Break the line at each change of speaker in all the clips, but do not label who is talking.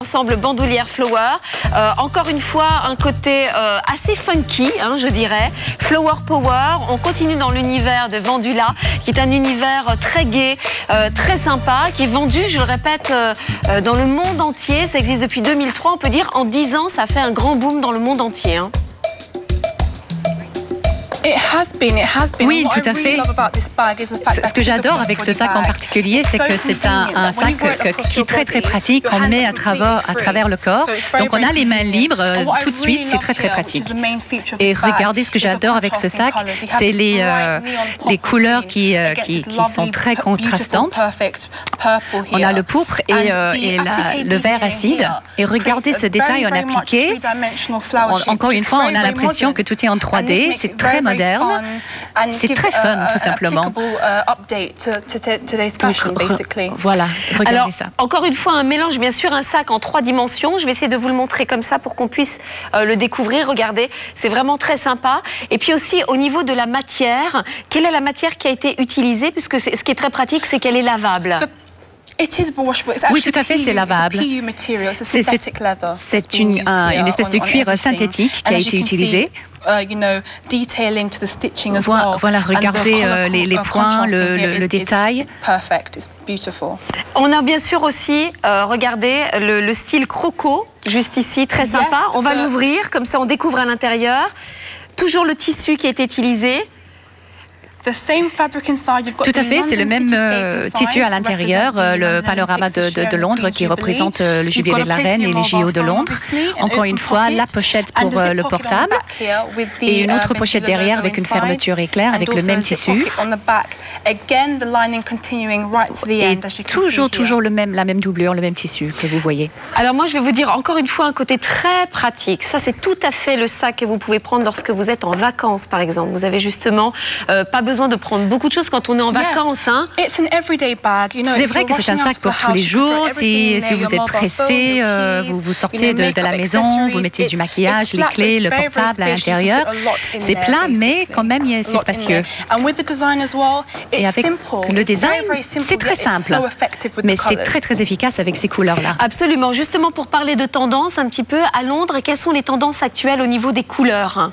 Ensemble bandoulière Flower, encore une fois un côté assez funky, hein, je dirais. Flower Power, on continue dans l'univers de Vendula, qui est un univers très gai, très sympa, qui est vendu, je le répète, dans le monde entier. Ça existe depuis 2003, on peut dire en 10 ans, ça a fait un grand boom dans le monde entier. Hein.
Oui, tout à fait. Ce que j'adore avec ce sac en particulier, c'est que c'est un sac qui est très très pratique, qu'on met à travers le corps. Donc on a les mains libres tout de suite, c'est très très pratique. Et regardez, ce que j'adore avec ce sac, c'est les couleurs qui sont très contrastantes. On a le pourpre et le vert acide. Et regardez ce détail en appliqué. Encore une fois, on a l'impression que tout est en 3D. C'est très moderne. C'est très fun, tout simplement. Voilà, regardez
alors,
ça.
Encore une fois, un mélange, bien sûr, un sac en 3 dimensions. Je vais essayer de vous le montrer comme ça pour qu'on puisse le découvrir. Regardez, c'est vraiment très sympa. Et puis aussi, au niveau de la matière, quelle est la matière qui a été utilisée? Puisque ce qui est très pratique, c'est qu'elle est lavable.
Oui, tout à fait, c'est lavable. C'est une espèce de cuir synthétique qui a été utilisé. Voilà, regardez les points, le détail.
On a bien sûr aussi, regardez, le style croco, juste ici, très sympa. On va l'ouvrir, comme ça on découvre à l'intérieur. Toujours le tissu qui est utilisé.
Tout à fait, c'est le même tissu à l'intérieur, le panorama de Londres qui représente le jubilé de la reine et les JO de Londres. Encore une fois, la pochette pour le portable et une autre pochette derrière avec une fermeture éclair avec le même tissu. Et toujours la même doublure, le même tissu que vous voyez.
Alors moi, je vais vous dire encore une fois un côté très pratique. Ça, c'est tout à fait le sac que vous pouvez prendre lorsque vous êtes en vacances, par exemple. Vous avez justement pas besoin de prendre beaucoup de choses quand on est en vacances. Hein.
C'est vrai que c'est un sac pour tous les jours. Si vous êtes pressé, vous sortez de la maison, vous mettez du maquillage, les clés, le portable à l'intérieur. C'est plat, mais quand même, c'est spacieux. Et avec le design, c'est très simple, mais c'est très très efficace avec ces couleurs-là.
Absolument. Justement, pour parler de tendance un petit peu à Londres, quelles sont les tendances actuelles au niveau des couleurs?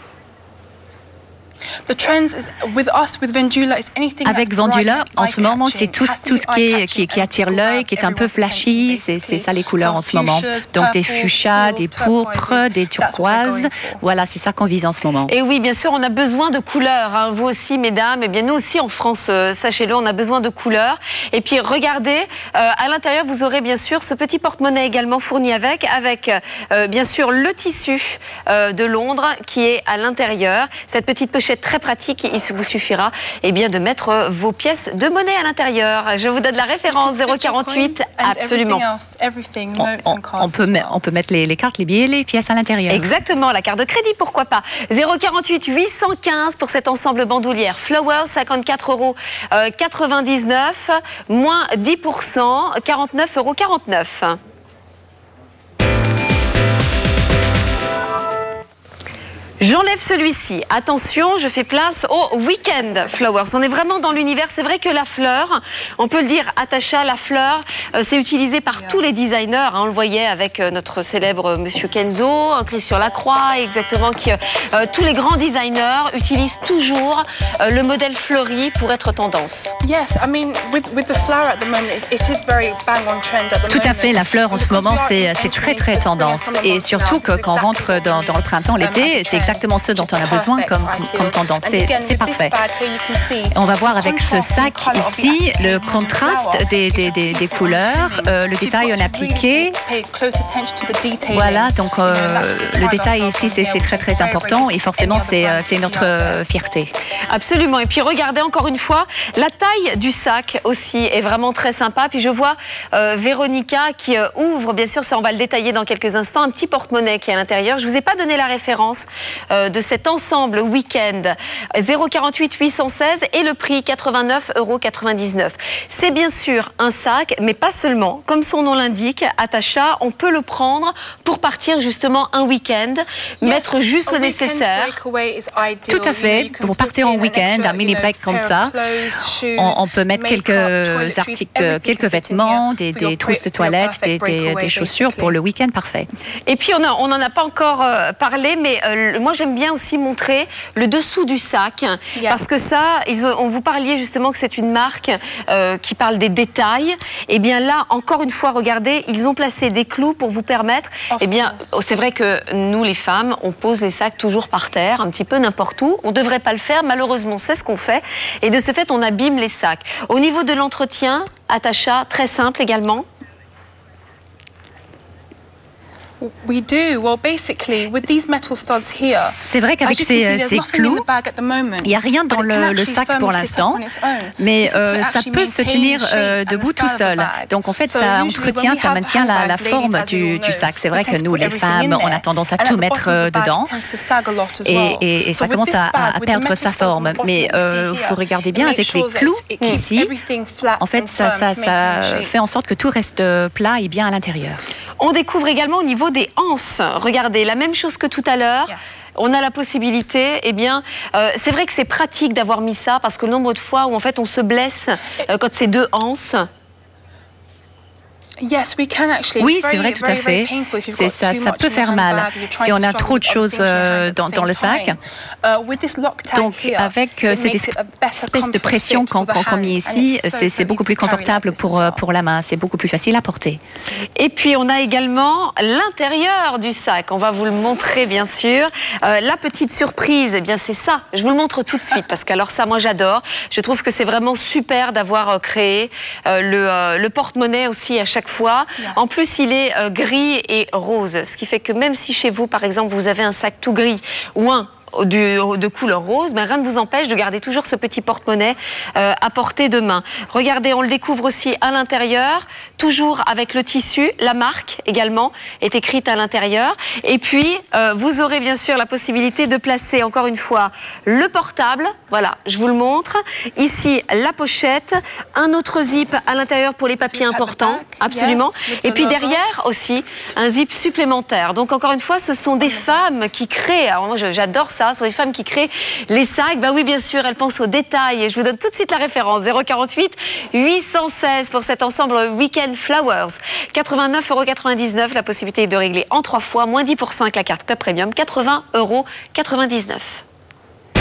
Avec Vendula, en ce moment, c'est tout ce qui attire l'œil, qui est un peu flashy. C'est ça les couleurs en ce moment. Donc des fuchsias, des pourpres, des turquoises. Voilà, c'est ça qu'on vise en ce moment.
Et oui, bien sûr, on a besoin de couleurs. Hein. Vous aussi, mesdames. Et bien nous aussi en France, sachez-le, on a besoin de couleurs. Et puis regardez, à l'intérieur, vous aurez bien sûr ce petit porte-monnaie également fourni avec bien sûr le tissu de Londres qui est à l'intérieur. Cette petite pochette très pratique, il vous suffira bien, de mettre vos pièces de monnaie à l'intérieur. Je vous donne la référence 048, absolument.
On peut mettre les cartes, les billets, les pièces à l'intérieur.
Exactement, la carte de crédit, pourquoi pas. 048 815 pour cet ensemble bandoulière Flower, 54,99 €, moins 10%, 49,49 €. J'enlève celui-ci. Attention, je fais place au Weekend Flowers. On est vraiment dans l'univers. C'est vrai que la fleur, on peut le dire, Atasha, la fleur, c'est utilisé par tous les designers. Hein, on le voyait avec notre célèbre Monsieur Kenzo, Christian Lacroix, exactement. Tous les grands designers utilisent toujours le modèle fleuri pour être tendance.
Tout à fait, la fleur en ce moment, c'est très très tendance. Et surtout que quand on rentre dans le printemps, l'été, c'est exactement ce dont on a besoin comme tendance. C'est parfait. On va voir avec ce sac ici le contraste des couleurs, le détail en appliqué. Voilà, donc le détail ici, c'est très très important et forcément c'est notre fierté.
Absolument. Et puis regardez encore une fois, la taille du sac aussi est vraiment très sympa. Puis je vois Véronica qui ouvre, bien sûr, ça on va le détailler dans quelques instants, un petit porte-monnaie qui est à l'intérieur. Je vous ai pas donné la référence de cet ensemble week-end. 048 816 et le prix 89,99 €. C'est bien sûr un sac, mais pas seulement. Comme son nom l'indique, Atasha, on peut le prendre pour partir justement un week-end, mettre juste le nécessaire.
Tout à fait. Pour partir en week-end, un mini break comme ça, on peut mettre quelques articles, quelques vêtements, des trousses de toilette, des chaussures pour le week-end parfait.
Et puis on n'en a pas encore parlé, mais moi j'aime bien aussi montrer le dessous du sac, parce que ça, on vous parliez justement que c'est une marque qui parle des détails. Et bien là, encore une fois, regardez, ils ont placé des clous pour vous permettre. Eh bien, c'est vrai que nous les femmes, on pose les sacs toujours par terre, un petit peu n'importe où. On ne devrait pas le faire, malheureusement, c'est ce qu'on fait. Et de ce fait, on abîme les sacs. Au niveau de l'entretien, Atasha, très simple également.
C'est vrai qu'avec ces clous, il n'y a rien dans le sac pour l'instant, mais ça peut se tenir debout tout seul. Donc en fait, ça entretient, ça maintient la forme du sac. C'est vrai que nous, les femmes, on a tendance à tout mettre dedans et ça commence à perdre sa forme. Mais vous regardez bien avec les clous ici, en fait, ça fait en sorte que tout reste plat et bien à l'intérieur.
On découvre également au niveau des anses. Regardez, la même chose que tout à l'heure. On a la possibilité, eh bien, c'est vrai que c'est pratique d'avoir mis ça, parce que le nombre de fois où en fait on se blesse quand c'est deux anses.
Oui, c'est vrai, tout à fait. Ça peut faire mal si on a trop de choses dans le sac. Donc, avec cette espèce de pression qu'on met ici, c'est beaucoup plus confortable pour la main. C'est beaucoup plus facile à porter.
Et puis, on a également l'intérieur du sac. On va vous le montrer, bien sûr. La petite surprise, eh bien, c'est ça. Je vous le montre tout de suite, parce que alors ça, moi, j'adore. Je trouve que c'est vraiment super d'avoir créé le porte-monnaie aussi à chaque fois. En plus, il est gris et rose, ce qui fait que même si chez vous, par exemple, vous avez un sac tout gris ou un de couleur rose, mais rien ne vous empêche de garder toujours ce petit porte-monnaie à portée de main. Regardez, on le découvre aussi à l'intérieur, toujours avec le tissu. La marque également est écrite à l'intérieur. Et puis, vous aurez bien sûr la possibilité de placer, encore une fois, le portable. Voilà, je vous le montre. Ici, la pochette, un autre zip à l'intérieur pour les papiers importants, absolument. Et puis derrière aussi, un zip supplémentaire. Donc encore une fois, ce sont des femmes qui créent, alors moi j'adore ça, ce sont des femmes qui créent les sacs. Bah oui, bien sûr, elles pensent aux détails. Et je vous donne tout de suite la référence. 048 816 pour cet ensemble Weekend Flowers. 89,99 €. La possibilité de régler en 3 fois, moins 10% avec la carte Club Premium. 80,99 €.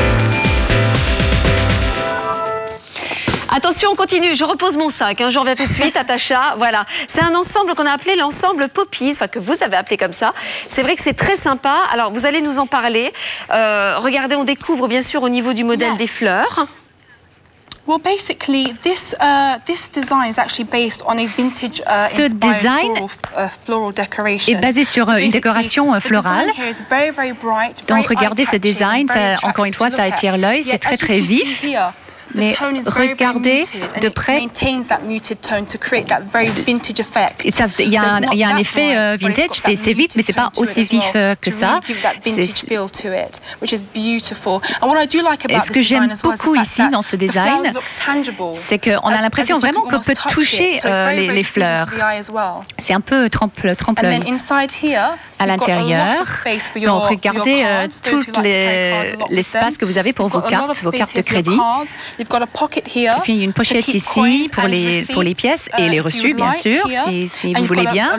Attention, on continue. Je repose mon sac. J'en reviens tout de suite. Atasha, voilà. C'est un ensemble qu'on a appelé l'ensemble Poppies, enfin que vous avez appelé comme ça. C'est vrai que c'est très sympa. Alors, vous allez nous en parler. Regardez, on découvre bien sûr au niveau du modèle des fleurs.
Ce design est basé sur une décoration florale. Donc regardez ce design, encore une fois, ça attire l'œil, c'est très très vif. Mais regardez de près, il y a un effet vintage, c'est vif, mais c'est pas aussi vif que ça. Et ce que j'aime beaucoup ici dans ce design, c'est qu'on a l'impression vraiment qu'on peut toucher les fleurs. C'est un peu trempe-l'œil. À l'intérieur, donc regardez tout l'espace que vous avez pour vos cartes de crédit. Et puis il y a une pochette ici pour les pièces et les reçus, bien sûr, si vous voulez bien.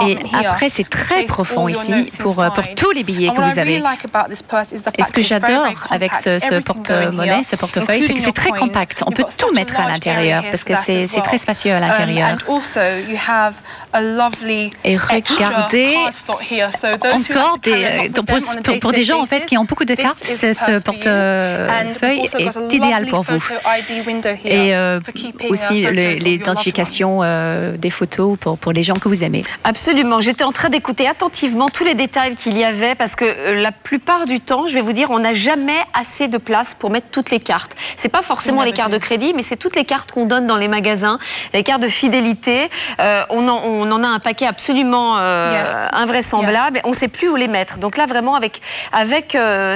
Et après, c'est très profond ici pour tous les billets que vous avez. Et ce que j'adore avec ce porte-monnaie, ce portefeuille, c'est que c'est très compact. On peut tout mettre à l'intérieur parce que c'est très spacieux à l'intérieur. Et regardez, encore pour des gens en fait qui ont beaucoup de cartes, ce portefeuille est idéal pour vous. Et aussi l'identification des photos pour les gens que vous aimez.
Absolument. J'étais en train d'écouter attentivement tous les détails qu'il y avait parce que la plupart du temps, je vais vous dire, on n'a jamais assez de place pour mettre toutes les cartes. C'est pas forcément les cartes de crédit, mais c'est toutes les cartes qu'on donne dans les magasins, les cartes de fidélité. On en a un paquet absolument invraisemblable. On ne sait plus où les mettre. Donc là, vraiment, avec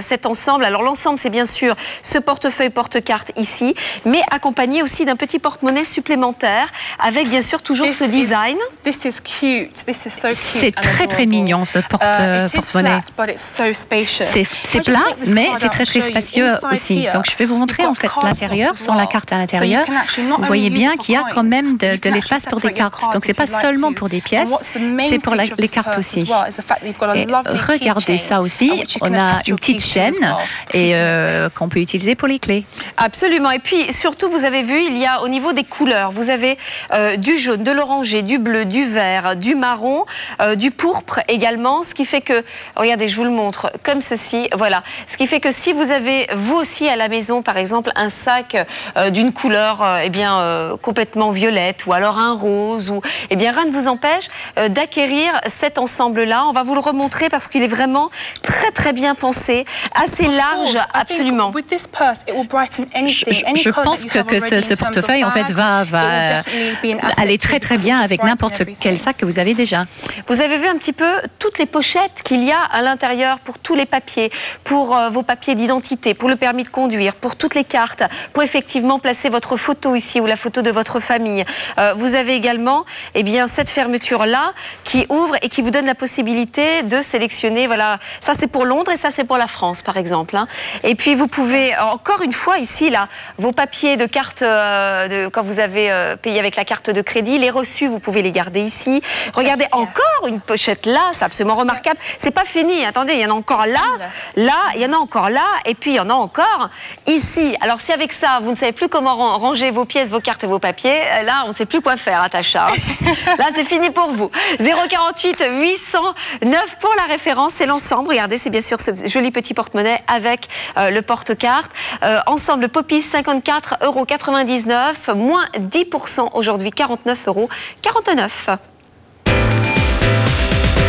cet ensemble, alors l'ensemble, c'est bien sûr ce portefeuille porte-carte ici, mais accompagné aussi d'un petit porte-monnaie supplémentaire, avec bien sûr toujours ce design.
C'est très mignon ce porte-monnaie. C'est plat, mais c'est très spacieux aussi. Donc je vais vous montrer en fait l'intérieur, sans la carte à l'intérieur. Vous voyez bien qu'il y a quand même de l'espace pour des cartes. Donc c'est pas seulement pour des pièces, c'est pour les cartes aussi. Et regardez ça aussi, on a une petite chaîne et qu'on peut utiliser pour les clés.
Absolument. Et puis surtout, vous avez vu, il y a au niveau des couleurs, vous avez du jaune, de l'orangé, du bleu, du vert, du marron, du pourpre également, ce qui fait que, regardez, je vous le montre, comme ceci, voilà. Ce qui fait que si vous avez, vous aussi à la maison, par exemple, un sac d'une couleur complètement violette, ou alors un rose, ou rien ne vous empêche d'acquérir cet ensemble-là. On va vous le remontrer parce qu'il est vraiment très bien pensé, assez large, absolument.
Je pense que ce portefeuille en fait va aller très bien avec n'importe quel sac que vous avez déjà.
Vous avez vu un petit peu toutes les pochettes qu'il y a à l'intérieur pour tous les papiers, pour vos papiers d'identité, pour le permis de conduire, pour toutes les cartes, pour effectivement placer votre photo ici ou la photo de votre famille. Vous avez également cette fermeture-là qui ouvre et qui vous donne la possibilité de sélectionner, voilà, ça c'est pour Londres et ça c'est pour la France par exemple. Et puis vous pouvez, encore une fois ici, là, vos papiers de carte, quand vous avez payé avec la carte de crédit, les reçus, vous pouvez les garder ici. Regardez, encore une pochette là, c'est absolument remarquable. C'est pas fini, attendez, il y en a encore là, il y en a encore là, et puis il y en a encore ici. Alors si avec ça, vous ne savez plus comment ranger vos pièces, vos cartes et vos papiers, là, on ne sait plus quoi faire, Natacha. Là, c'est fini pour vous. 048 809 pour la référence, c'est l'ensemble. Regardez, c'est bien sûr ce joli petit porte-monnaie avec le porte-carte. Ensemble Popis, 54,99 €, moins 10% aujourd'hui, 49,49 €.